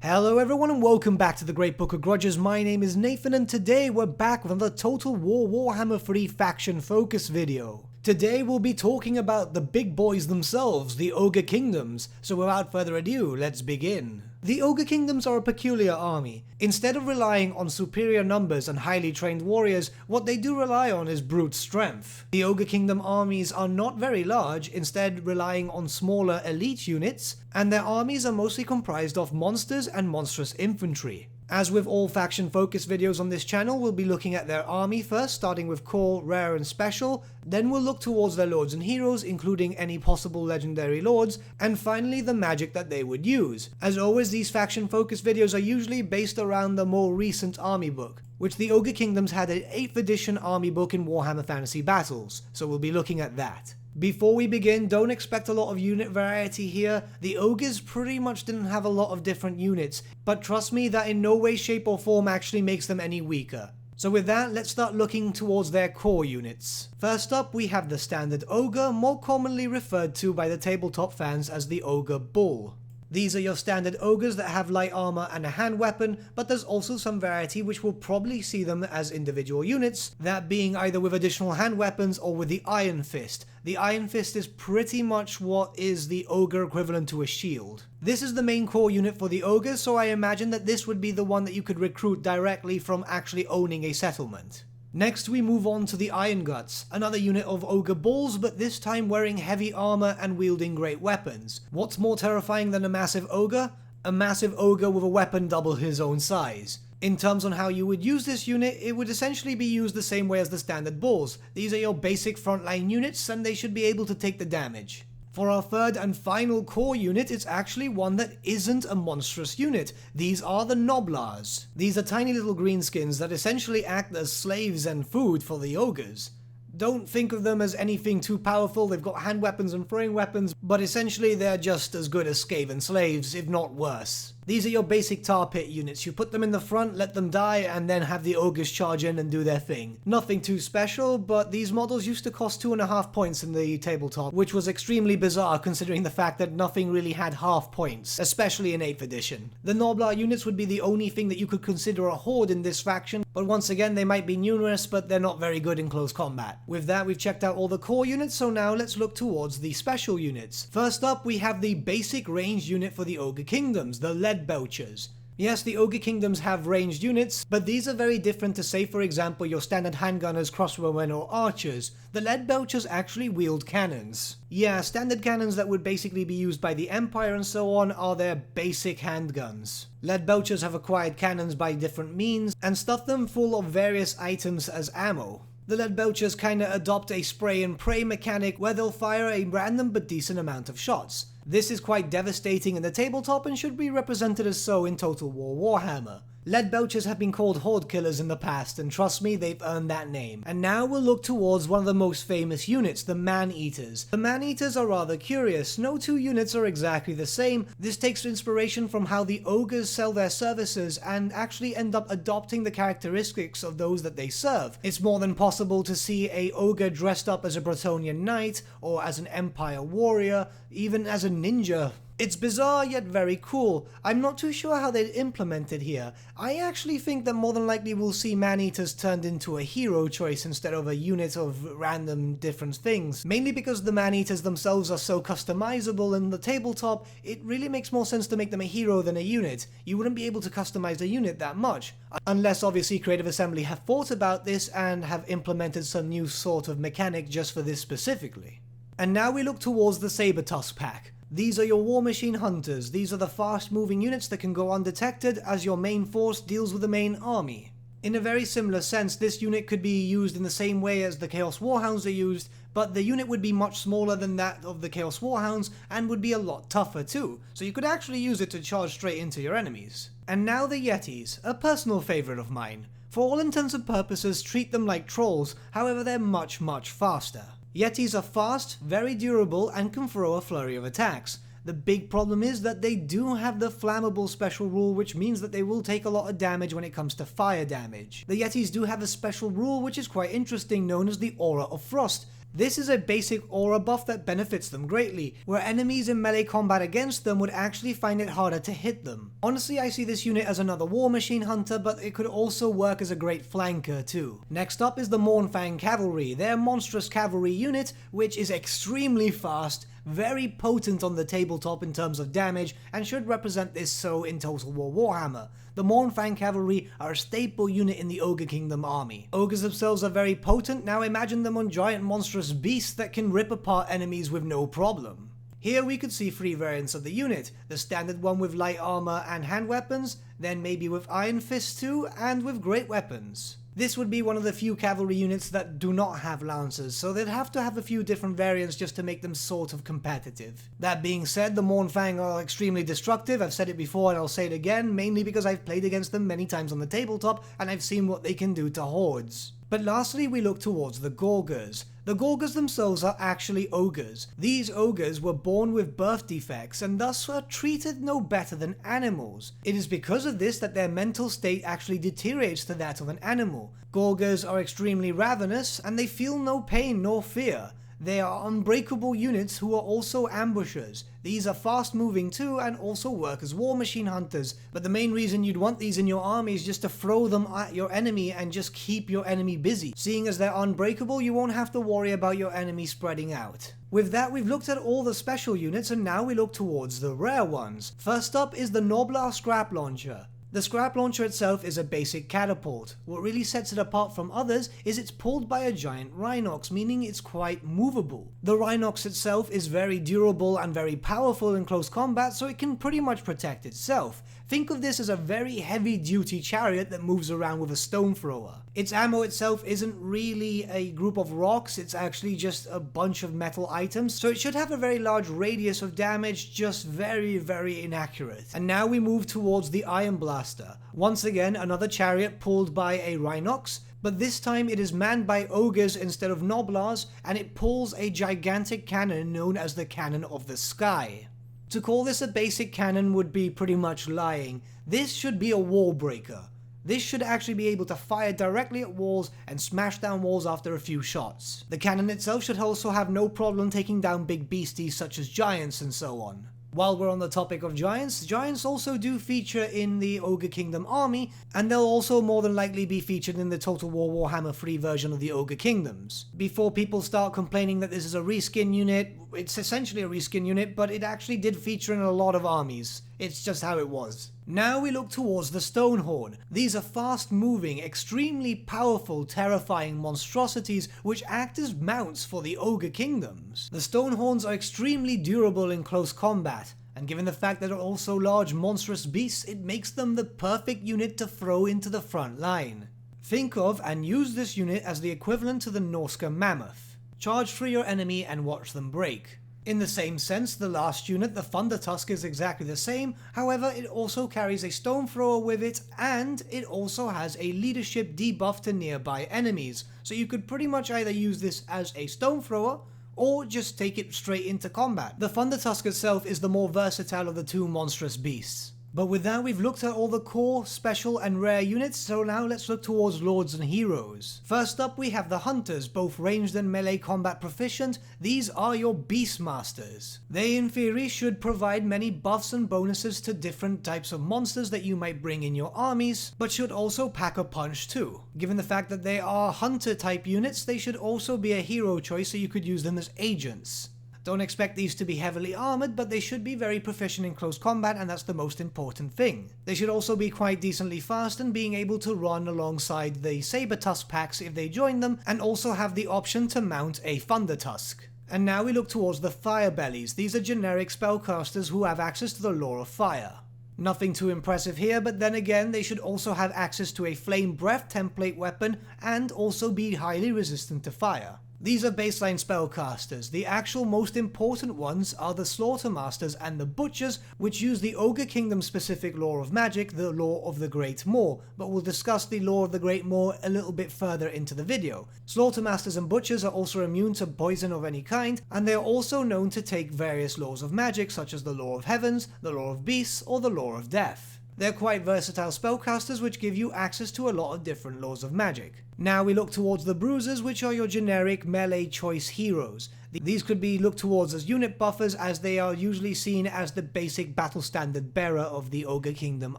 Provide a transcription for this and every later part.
Hello everyone and welcome back to the Great Book of Grudges. My name is Nathan and today we're back with another Total War Warhammer 3 faction focus video. Today we'll be talking about the big boys themselves, the Ogre Kingdoms, so without further ado, let's begin. The Ogre Kingdoms are a peculiar army. Instead of relying on superior numbers and highly trained warriors, what they do rely on is brute strength. The Ogre Kingdom armies are not very large, instead relying on smaller elite units, and their armies are mostly comprised of monsters and monstrous infantry. As with all faction focus videos on this channel, we'll be looking at their army first, starting with core, rare and special, then we'll look towards their lords and heroes, including any possible legendary lords, and finally the magic that they would use. As always, these faction focus videos are usually based around the more recent army book, which the Ogre Kingdoms had an 8th edition army book in Warhammer Fantasy Battles, so we'll be looking at that. Before we begin, don't expect a lot of unit variety here. The Ogres pretty much didn't have a lot of different units, but trust me, that in no way, shape or form actually makes them any weaker. So with that, let's start looking towards their core units. First up, we have the standard Ogre, more commonly referred to by the tabletop fans as the Ogre Bull. These are your standard ogres that have light armor and a hand weapon, but there's also some variety which will probably see them as individual units, that being either with additional hand weapons or with the Iron Fist. The Iron Fist is pretty much what is the ogre equivalent to a shield. This is the main core unit for the ogres, so I imagine that this would be the one that you could recruit directly from actually owning a settlement. Next we move on to the Iron Guts, another unit of ogre bulls, but this time wearing heavy armor and wielding great weapons. What's more terrifying than a massive ogre? A massive ogre with a weapon double his own size. In terms on how you would use this unit, it would essentially be used the same way as the standard bulls. These are your basic frontline units and they should be able to take the damage. For our third and final core unit, it's actually one that isn't a monstrous unit. These are the Noblars. These are tiny little greenskins that essentially act as slaves and food for the ogres. Don't think of them as anything too powerful. They've got hand weapons and throwing weapons, but essentially they're just as good as Skaven slaves, if not worse. These are your basic tar pit units. You put them in the front, let them die, and then have the ogres charge in and do their thing. Nothing too special, but these models used to cost 2.5 points in the tabletop, which was extremely bizarre considering the fact that nothing really had half points, especially in 8th edition. The Noblar units would be the only thing that you could consider a horde in this faction, but once again they might be numerous, but they're not very good in close combat. With that, we've checked out all the core units, so now let's look towards the special units. First up, we have the basic ranged unit for the Ogre Kingdoms, the Lead Belchers. Yes, the Ogre Kingdoms have ranged units, but these are very different to, say for example, your standard handgunners, crossbowmen or archers. The Lead Belchers actually wield cannons. Yeah, standard cannons that would basically be used by the Empire and so on are their basic handguns. Lead Belchers have acquired cannons by different means and stuff them full of various items as ammo. The Lead Belchers kinda adopt a spray and pray mechanic where they'll fire a random but decent amount of shots. This is quite devastating in the tabletop and should be represented as so in Total War Warhammer. Lead Belchers have been called Horde killers in the past, and trust me, they've earned that name. And now we'll look towards one of the most famous units, the Man-Eaters. The Man-Eaters are rather curious. No two units are exactly the same. This takes inspiration from how the ogres sell their services and actually end up adopting the characteristics of those that they serve. It's more than possible to see a ogre dressed up as a Bretonnian knight, or as an Empire warrior, even as a ninja. It's bizarre yet very cool. I'm not too sure how they'd implement it here. I actually think that more than likely we'll see Man-Eaters turned into a hero choice instead of a unit of random different things. Mainly because the Man-Eaters themselves are so customizable in the tabletop, it really makes more sense to make them a hero than a unit. You wouldn't be able to customize a unit that much. Unless obviously Creative Assembly have thought about this and have implemented some new sort of mechanic just for this specifically. And now we look towards the Sabre Tusk pack. These are your War Machine Hunters. These are the fast-moving units that can go undetected as your main force deals with the main army. In a very similar sense, this unit could be used in the same way as the Chaos Warhounds are used, but the unit would be much smaller than that of the Chaos Warhounds and would be a lot tougher too, so you could actually use it to charge straight into your enemies. And now the Yetis, a personal favourite of mine. For all intents and purposes, treat them like trolls, however they're much faster. Yetis are fast, very durable, and can throw a flurry of attacks. The big problem is that they do have the flammable special rule, which means that they will take a lot of damage when it comes to fire damage. The Yetis do have a special rule which is quite interesting, known as the Aura of Frost. This is a basic aura buff that benefits them greatly, where enemies in melee combat against them would actually find it harder to hit them. Honestly, I see this unit as another war machine hunter, but it could also work as a great flanker too. Next up is the Morn Fang cavalry, their monstrous cavalry unit, which is extremely fast, very potent on the tabletop in terms of damage, and should represent this so in Total War Warhammer. The Morn Fang cavalry are a staple unit in the Ogre Kingdom army. Ogres themselves are very potent, now imagine them on giant monstrous beasts that can rip apart enemies with no problem. Here we could see 3 variants of the unit, the standard one with light armor and hand weapons, then maybe with iron fists too, and with great weapons. This would be one of the few cavalry units that do not have lancers, so they'd have to have a few different variants just to make them sort of competitive. That being said, the Morn Fang are extremely destructive. I've said it before and I'll say it again, mainly because I've played against them many times on the tabletop and I've seen what they can do to hordes. But lastly, we look towards the Gorgas. The Gorgas themselves are actually ogres. These ogres were born with birth defects and thus are treated no better than animals. It is because of this that their mental state actually deteriorates to that of an animal. Gorgas are extremely ravenous and they feel no pain nor fear. They are unbreakable units who are also ambushers. These are fast moving too and also work as war machine hunters, but the main reason you'd want these in your army is just to throw them at your enemy and just keep your enemy busy. Seeing as they're unbreakable, you won't have to worry about your enemy spreading out. With that, we've looked at all the special units and now we look towards the rare ones. First up is the Noblar Scrap Launcher. The scrap launcher itself is a basic catapult. What really sets it apart from others is it's pulled by a giant Rhinox, meaning it's quite movable. The Rhinox itself is very durable and very powerful in close combat, so it can pretty much protect itself. Think of this as a very heavy duty chariot that moves around with a stone thrower. Its ammo itself isn't really a group of rocks, it's actually just a bunch of metal items, so it should have a very large radius of damage, just very inaccurate. And now we move towards the Iron Blaster. Once again, another chariot pulled by a Rhinox, but this time it is manned by ogres instead of Noblars, and it pulls a gigantic cannon known as the Cannon of the Sky. To call this a basic cannon would be pretty much lying. This should be a wall breaker. This should actually be able to fire directly at walls and smash down walls after a few shots. The cannon itself should also have no problem taking down big beasties such as giants and so on. While we're on the topic of giants, giants also do feature in the Ogre Kingdom army, and they'll also more than likely be featured in the Total War Warhammer 3 version of the Ogre Kingdoms. Before people start complaining that this is a reskin unit, it's essentially a reskin unit, but it actually did feature in a lot of armies. It's just how it was. Now we look towards the Stone Horde. These are fast-moving, extremely powerful, terrifying monstrosities which act as mounts for the Ogre Kingdoms. The Stone Horns are extremely durable in close combat, and given the fact that they're also large, monstrous beasts, it makes them the perfect unit to throw into the front line. Think of and use this unit as the equivalent to the Norska Mammoth. Charge through your enemy and watch them break. In the same sense, the last unit, the Thunder Tusk, is exactly the same, however it also carries a stone thrower with it, and it also has a leadership debuff to nearby enemies, so you could pretty much either use this as a stone thrower, or just take it straight into combat. The Thunder Tusk itself is the more versatile of the two monstrous beasts. But with that, we've looked at all the core, special and rare units, so now let's look towards lords and heroes. First up, we have the hunters, both ranged and melee combat proficient. These are your Beastmasters. They in theory should provide many buffs and bonuses to different types of monsters that you might bring in your armies, but should also pack a punch too. Given the fact that they are hunter type units, they should also be a hero choice, so you could use them as agents. Don't expect these to be heavily armored, but they should be very proficient in close combat, and that's the most important thing. They should also be quite decently fast and being able to run alongside the Sabre Tusk packs if they join them, and also have the option to mount a Thunder Tusk. And now we look towards the Firebellies. These are generic spellcasters who have access to the Lore of Fire. Nothing too impressive here, but then again they should also have access to a Flame Breath template weapon and also be highly resistant to fire. These are baseline spellcasters. The actual most important ones are the Slaughtermasters and the Butchers, which use the Ogre Kingdom specific lore of magic, the Lore of the Great Maw, but we'll discuss the Lore of the Great Maw a little bit further into the video. Slaughtermasters and Butchers are also immune to poison of any kind, and they are also known to take various laws of magic such as the Lore of Heavens, the Lore of Beasts, or the Lore of Death. They're quite versatile spellcasters which give you access to a lot of different laws of magic. Now we look towards the bruisers, which are your generic melee choice heroes. These could be looked towards as unit buffers, as they are usually seen as the basic battle standard bearer of the Ogre Kingdom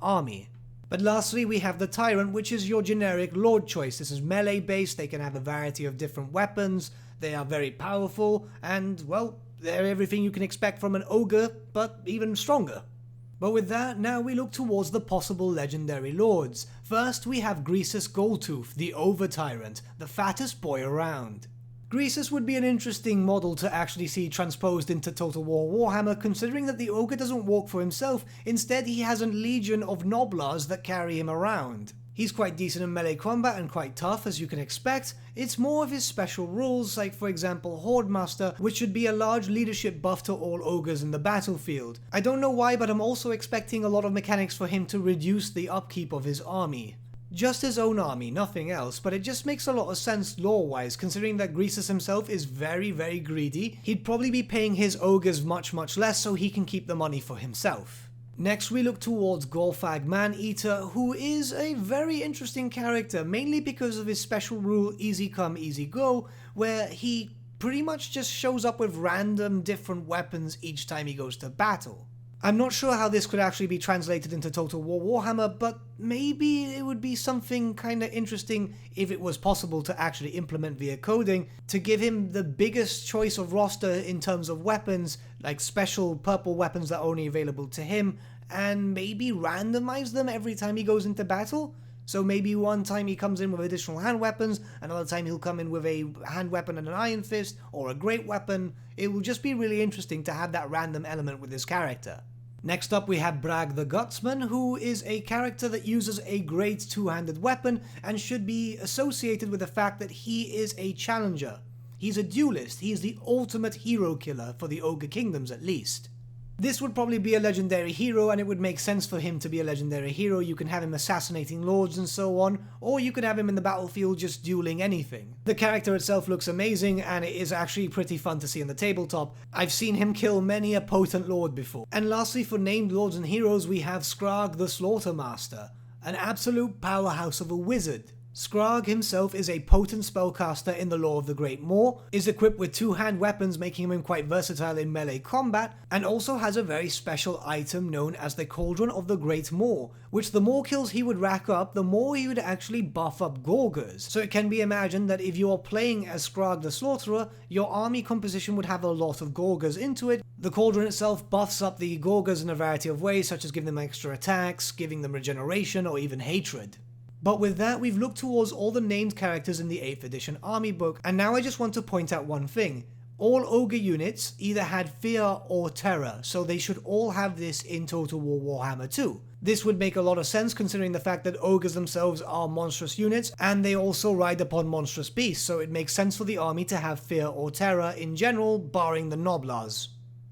army. But lastly, we have the Tyrant, which is your generic lord choice. This is melee based, they can have a variety of different weapons, they are very powerful, and well, they're everything you can expect from an ogre, but even stronger. But with that, now we look towards the possible legendary lords. First, we have Gorgas Goldtooth, the over-tyrant, the fattest boy around. Gorgas would be an interesting model to actually see transposed into Total War Warhammer, considering that the ogre doesn't walk for himself, instead he has a legion of noblars that carry him around. He's quite decent in melee combat and quite tough, as you can expect. It's more of his special rules, like for example Horde Master, which should be a large leadership buff to all ogres in the battlefield. I don't know why, but I'm also expecting a lot of mechanics for him to reduce the upkeep of his army. Just his own army, nothing else, but it just makes a lot of sense lore-wise, considering that Gorgas himself is very greedy. He'd probably be paying his ogres much less so he can keep the money for himself. Next we look towards Gorfag Man-Eater, who is a very interesting character, mainly because of his special rule Easy Come Easy Go, where he pretty much just shows up with random different weapons each time he goes to battle. I'm not sure how this could actually be translated into Total War Warhammer, but maybe it would be something kinda interesting if it was possible to actually implement via coding, to give him the biggest choice of roster in terms of weapons, like special purple weapons that are only available to him, and maybe randomize them every time he goes into battle? So maybe one time he comes in with additional hand weapons, another time he'll come in with a hand weapon and an iron fist, or a great weapon. It will just be really interesting to have that random element with this character. Next up we have Brag the Gutsman, who is a character that uses a great two-handed weapon and should be associated with the fact that he is a challenger. He's a duelist, he's the ultimate hero killer for the Ogre Kingdoms at least. This would probably be a legendary hero, and it would make sense for him to be a legendary hero. You can have him assassinating lords and so on, or you could have him in the battlefield just dueling anything. The character itself looks amazing, and it is actually pretty fun to see on the tabletop. I've seen him kill many a potent lord before. And lastly, for named lords and heroes, we have Skrarg the Slaughtermaster, an absolute powerhouse of a wizard. Skrarg himself is a potent spellcaster in the lore of the Great Maw, is equipped with two-hand weapons making him quite versatile in melee combat, and also has a very special item known as the Cauldron of the Great Maw, which the more kills he would rack up, the more he would actually buff up Gorgas. So it can be imagined that if you're playing as Skrarg the Slaughterer, your army composition would have a lot of Gorgas into it. The Cauldron itself buffs up the Gorgas in a variety of ways, such as giving them extra attacks, giving them regeneration, or even hatred. But with that, we've looked towards all the named characters in the 8th edition army book, and now I just want to point out one thing. All ogre units either had fear or terror, so they should all have this in Total War Warhammer 2. This would make a lot of sense considering the fact that ogres themselves are monstrous units, and they also ride upon monstrous beasts, so it makes sense for the army to have fear or terror in general, barring the noblars.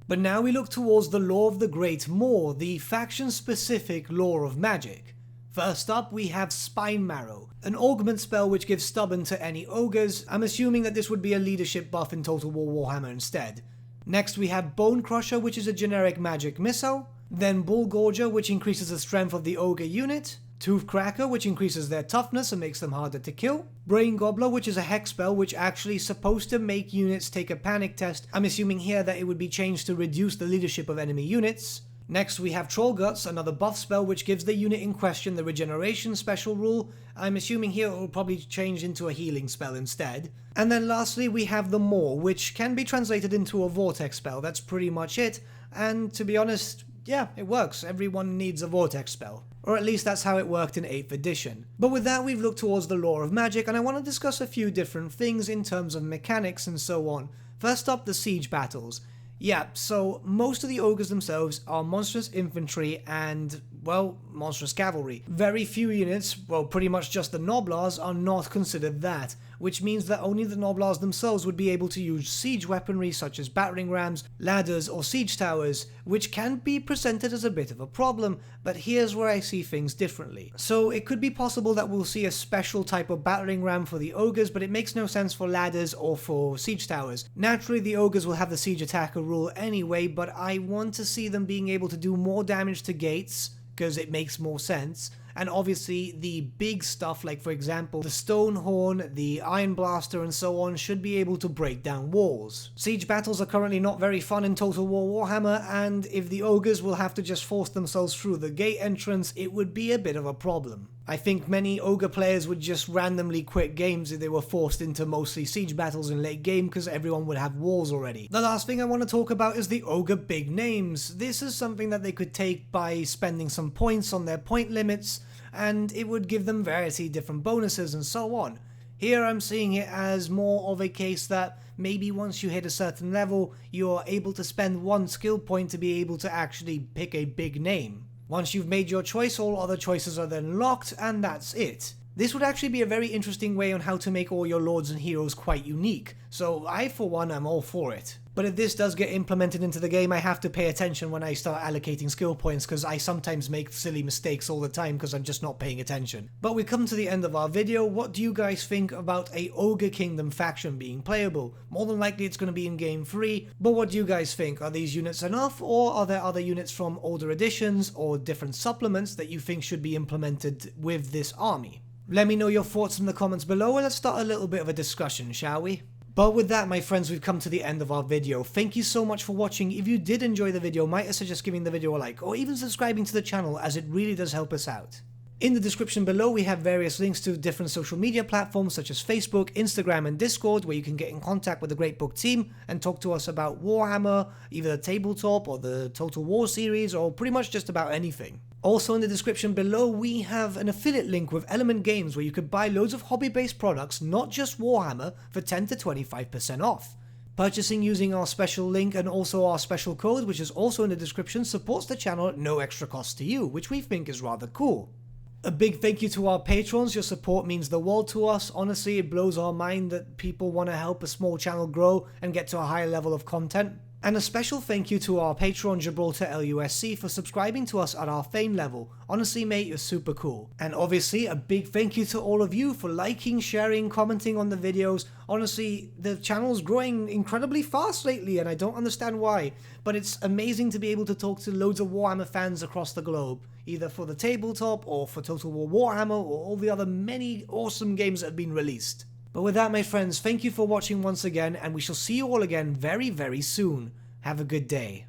But now we look towards the lore of the Great Maw, the faction-specific lore of magic. First up, we have Spine Marrow, an augment spell which gives stubborn to any ogres. I'm assuming that this would be a leadership buff in Total War Warhammer instead. Next we have Bone Crusher, which is a generic magic missile. Then Bull Gorger, which increases the strength of the ogre unit. Tooth Cracker, which increases their toughness and makes them harder to kill. Brain Gobbler, which is a hex spell which actually is supposed to make units take a panic test. I'm assuming here that it would be changed to reduce the leadership of enemy units. Next we have Troll Guts, another buff spell which gives the unit in question the regeneration special rule. I'm assuming here it will probably change into a healing spell instead. And then lastly we have the Maw, which can be translated into a vortex spell. That's pretty much it, and to be honest, yeah, it works. Everyone needs a vortex spell. Or at least that's how it worked in 8th edition. But with that, we've looked towards the lore of magic, and I want to discuss a few different things in terms of mechanics and so on. First up, the siege battles. Yeah, so most of the ogres themselves are monstrous infantry and, well, monstrous cavalry. Very few units, well, pretty much just the noblars, are not considered that, which means that only the Noblars themselves would be able to use siege weaponry such as battering rams, ladders, or siege towers, which can be presented as a bit of a problem, but here's where I see things differently. So it could be possible that we'll see a special type of battering ram for the ogres, but it makes no sense for ladders or for siege towers. Naturally, the ogres will have the siege attacker rule anyway, but I want to see them being able to do more damage to gates, because it makes more sense. And obviously the big stuff, like for example the stone horn, the iron blaster and so on, should be able to break down walls. Siege battles are currently not very fun in Total War Warhammer, and if the ogres will have to just force themselves through the gate entrance, it would be a bit of a problem. I think many ogre players would just randomly quit games if they were forced into mostly siege battles in late game, because everyone would have walls already. The last thing I want to talk about is the Ogre Big Names. This is something that they could take by spending some points on their point limits, and it would give them variety, different bonuses and so on. Here I'm seeing it as more of a case that maybe once you hit a certain level, you're able to spend one skill point to be able to actually pick a big name. Once you've made your choice, all other choices are then locked, and that's it. This would actually be a very interesting way on how to make all your lords and heroes quite unique, so I for one am all for it. But if this does get implemented into the game, I have to pay attention when I start allocating skill points, because I sometimes make silly mistakes all the time because I'm just not paying attention. But we come to the end of our video. What do you guys think about a Ogre Kingdom faction being playable? More than likely it's going to be in game 3, but what do you guys think? Are these units enough, or are there other units from older editions or different supplements that you think should be implemented with this army? Let me know your thoughts in the comments below, and let's start a little bit of a discussion, shall we? But with that, my friends, we've come to the end of our video. Thank you so much for watching. If you did enjoy the video, might I suggest giving the video a like, or even subscribing to the channel, as it really does help us out. In the description below, we have various links to different social media platforms such as Facebook, Instagram, and Discord, where you can get in contact with the Great Book team and talk to us about Warhammer, either the tabletop or the Total War series, or pretty much just about anything. Also in the description below, we have an affiliate link with Element Games where you could buy loads of hobby-based products, not just Warhammer, for 10 to 25% off. Purchasing using our special link and also our special code, which is also in the description, supports the channel at no extra cost to you, which we think is rather cool. A big thank you to our patrons. Your support means the world to us. Honestly, it blows our mind that people want to help a small channel grow and get to a higher level of content. And a special thank you to our patron Gibraltar LUSC for subscribing to us at our fame level. Honestly mate, you're super cool. And obviously a big thank you to all of you for liking, sharing, commenting on the videos. Honestly, the channel's growing incredibly fast lately and I don't understand why. But it's amazing to be able to talk to loads of Warhammer fans across the globe. Either for the tabletop or for Total War Warhammer or all the other many awesome games that have been released. But with that, my friends, thank you for watching once again, and we shall see you all again very, very soon. Have a good day.